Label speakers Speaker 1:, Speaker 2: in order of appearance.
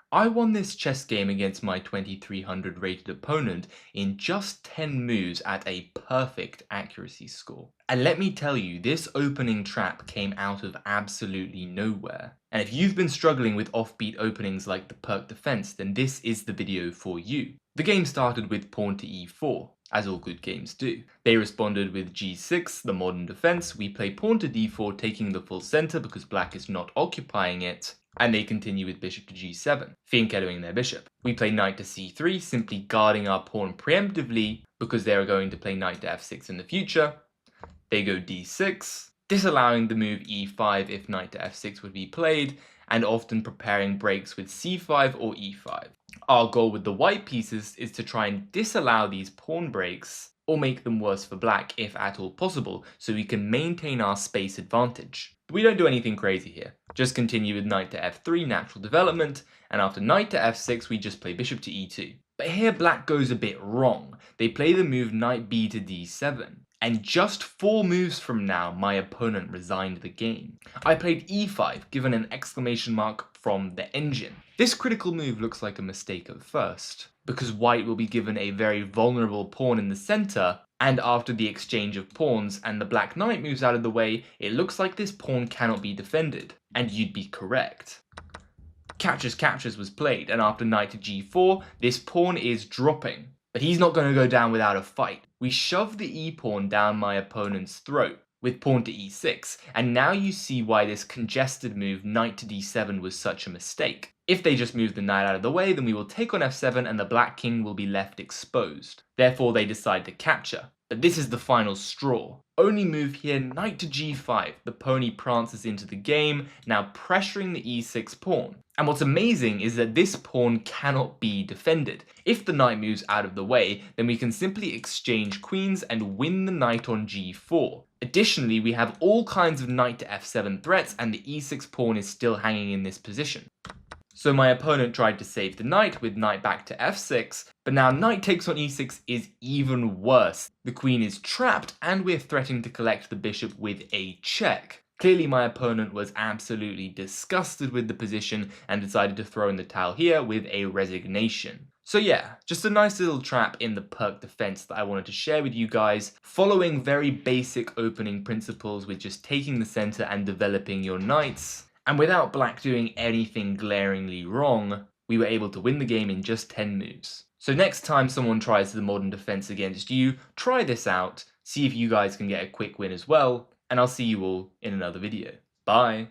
Speaker 1: I won this chess game against my 2300 rated opponent in just 10 moves at a perfect accuracy score. And let me tell you, this opening trap came out of absolutely nowhere. And if you've been struggling with offbeat openings like the Perk Defense, then this is the video for you. The game started with pawn to e4, as all good games do. They responded with g6, the modern defense. We play pawn to d4, taking the full center because black is not occupying it. And they continue with bishop to g7, fianchettoing their bishop. We play knight to c3, simply guarding our pawn preemptively because they are going to play knight to f6 in the future. They go d6, disallowing the move e5 if knight to f6 would be played, and often preparing breaks with c5 or e5. Our goal with the white pieces is to try and disallow these pawn breaks or make them worse for black if at all possible, so we can maintain our space advantage. But we don't do anything crazy here. Just continue with knight to f3, natural development, and after knight to f6 we just play bishop to e2. But here black goes a bit wrong. They play the move knight b to d7. And just 4 moves from now, my opponent resigned the game. I played e5, given an exclamation mark from the engine. This critical move looks like a mistake at first, because white will be given a very vulnerable pawn in the center, and after the exchange of pawns and the black knight moves out of the way, it looks like this pawn cannot be defended. And you'd be correct. Catches was played, and after knight to g4, this pawn is dropping. But he's not going to go down without a fight. We shove the e-pawn down my opponent's throat with pawn to e6, and now you see why this congested move knight to d7 was such a mistake. If they just move the knight out of the way, then we will take on f7 and the black king will be left exposed. Therefore they decide to capture. But this is the final straw. Only move here, knight to g5. The pony prances into the game, now pressuring the e6 pawn. And what's amazing is that this pawn cannot be defended. If the knight moves out of the way, then we can simply exchange queens and win the knight on g4. Additionally, we have all kinds of knight to f7 threats, and the e6 pawn is still hanging in this position. So my opponent tried to save the knight with knight back to f6, but now knight takes on e6 is even worse. The queen is trapped and we're threatening to collect the bishop with a check. Clearly my opponent was absolutely disgusted with the position and decided to throw in the towel here with a resignation. So yeah, just a nice little trap in the Perk Defense that I wanted to share with you guys, following very basic opening principles with just taking the center and developing your knights. And without black doing anything glaringly wrong, we were able to win the game in just 10 moves. So next time someone tries the modern defense against you, try this out, see if you guys can get a quick win as well, and I'll see you all in another video. Bye!